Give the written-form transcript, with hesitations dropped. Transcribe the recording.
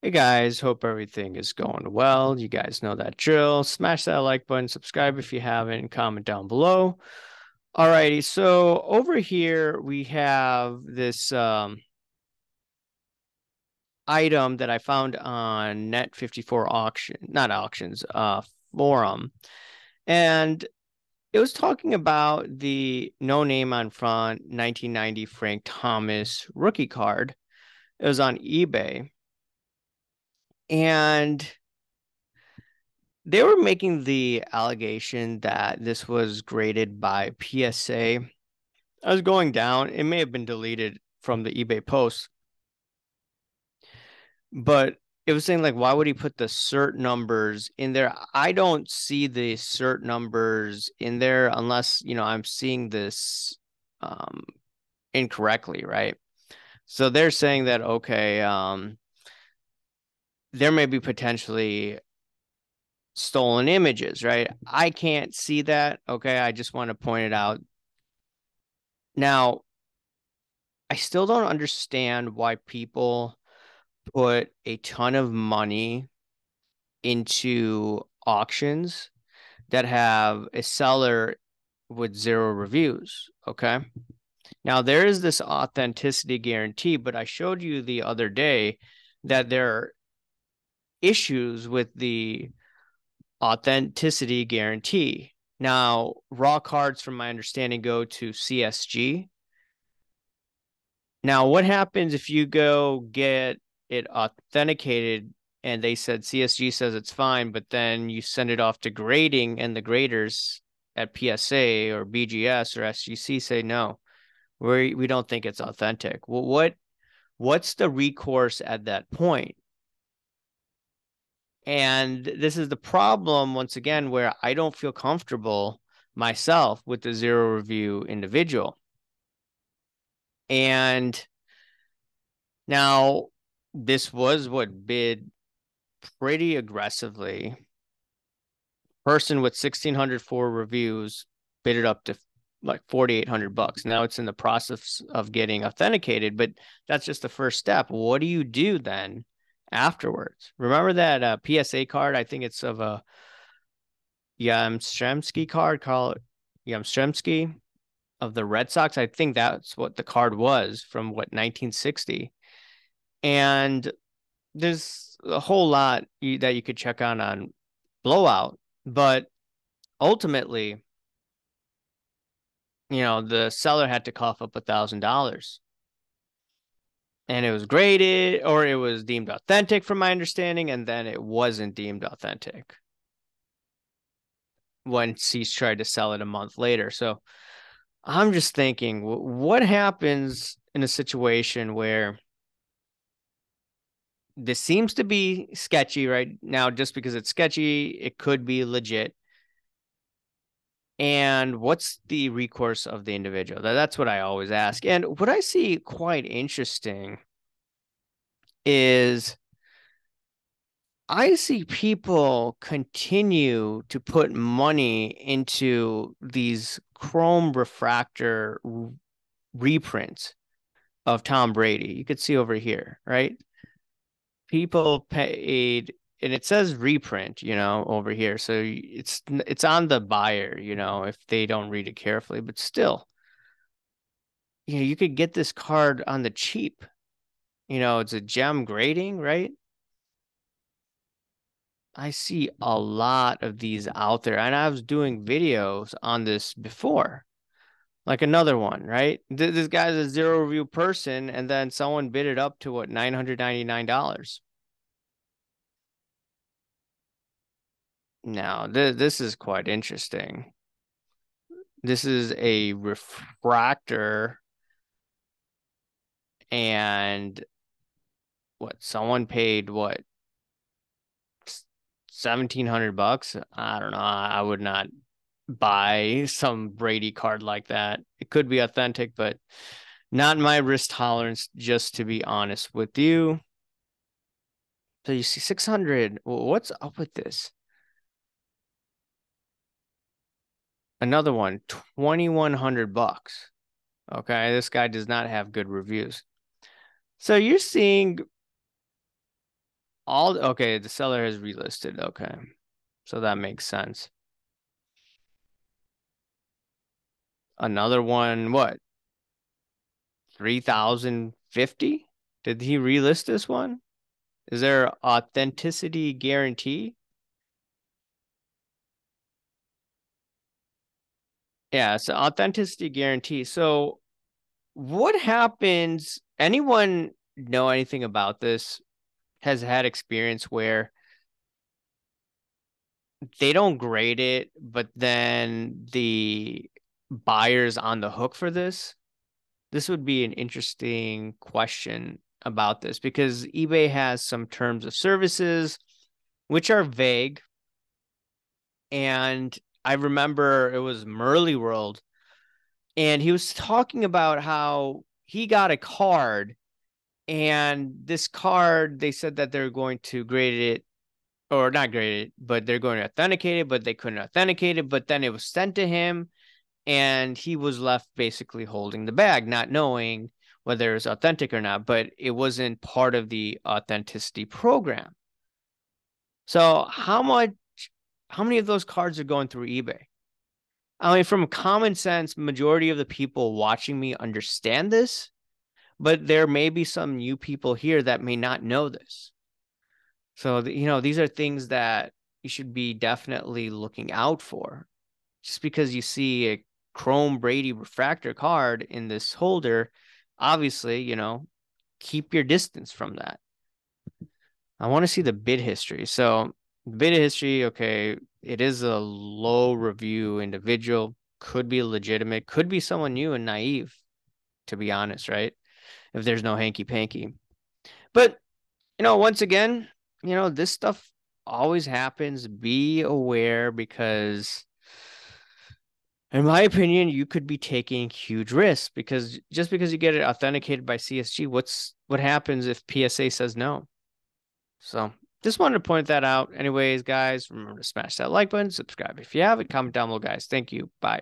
Hey guys, hope everything is going well. You guys know that drill. Smash that like button, subscribe if you haven't, comment down below. Alrighty, so over here we have this item that I found on Net54 auction, not auctions, forum. And it was talking about the no name on front 1990 Frank Thomas rookie card. It was on eBay. And they were making the allegation that this was graded by PSA. I was going down. It may have been deleted from the eBay post, but it was saying like, why would he put the cert numbers in there? I don't see the cert numbers in there unless, I'm seeing this um, incorrectly, right? So they're saying that, okay, there may be potentially stolen images, right? I can't see that. Okay. I just want to point it out. Now, I still don't understand why people put a ton of money into auctions that have a seller with zero reviews. Okay. Now, there is this authenticity guarantee, but I showed you the other day that there are issues with the authenticity guarantee. Now, raw cards, from my understanding, go to CSG. Now, what happens if you go get it authenticated and they said CSG says it's fine, but then you send it off to grading and the graders at PSA or BGS or SGC say no, we don't think it's authentic. Well, what's the recourse at that point? And this is the problem once again where I don't feel comfortable myself with the zero review individual. And now this was what bid pretty aggressively. Person with 1,604 reviews bid it up to like 4,800 bucks. Now it's in the process of getting authenticated, but that's just the first step. What do you do then afterwards? Remember that PSA card? I think it's of a Yamstremski card, call it Yamstremski of the Red Sox. I think that's what the card was from what 1960. And there's a whole lot that you could check on Blowout, but ultimately, the seller had to cough up $1,000, and it was graded or it was deemed authentic from my understanding, and then it wasn't deemed authentic when Cease tried to sell it a month later. So I'm just thinking, what happens in a situation where this seems to be sketchy right now? Just because it's sketchy, it could be legit. And what's the recourse of the individual? That's what I always ask. And what I see quite interesting is I see people continue to put money into these chrome refractor reprints of Tom Brady. You could see over here, right? People paid, and it says reprint, over here. So it's on the buyer, if they don't read it carefully, but still, you could get this card on the cheap. It's a gem grading, right? I see a lot of these out there, and I was doing videos on this before. Like another one, right? This guy's a zero review person, and then someone bid it up to what, $999. Now, this is quite interesting. This is a refractor, and what, someone paid what, 1,700 bucks? I don't know. I would not buy some Brady card like that. It could be authentic, but not my risk tolerance, just to be honest with you. So you see 600. What's up with this? Another one, 2,100 bucks. Okay, this guy does not have good reviews. So you're seeing All okay, the seller has relisted. Okay. So that makes sense. Another one, what? 3,050? Did he relist this one? Is there authenticity guarantee? Yeah, it's an authenticity guarantee. So what happens? Anyone know anything about this? Has had experience where they don't grade it, but then the buyer's on the hook for this? This would be an interesting question about this because eBay has some terms of services which are vague. And I remember it was Murley World, and he was talking about how he got a card, and this card, they said that they're going to grade it, or not grade it, but they're going to authenticate it, but they couldn't authenticate it. But then it was sent to him, and he was left basically holding the bag, not knowing whether it's authentic or not, but it wasn't part of the authenticity program. So how many of those cards are going through eBay? I mean, from common sense, majority of the people watching me understand this, but there may be some new people here that may not know this. So, these are things that you should be definitely looking out for. Just because you see a chrome Brady refractor card in this holder, obviously, keep your distance from that. I want to see the bid history. So, bid history, okay, it is a low review individual, could be legitimate, could be someone new and naive, to be honest, right? If there's no hanky panky. But, once again, this stuff always happens. Be aware because, in my opinion, you could be taking huge risks because just because you get it authenticated by CSG, what happens if PSA says no? So just wanted to point that out. Anyways, guys, remember to smash that like button, subscribe if you haven't, comment down below, guys. Thank you. Bye.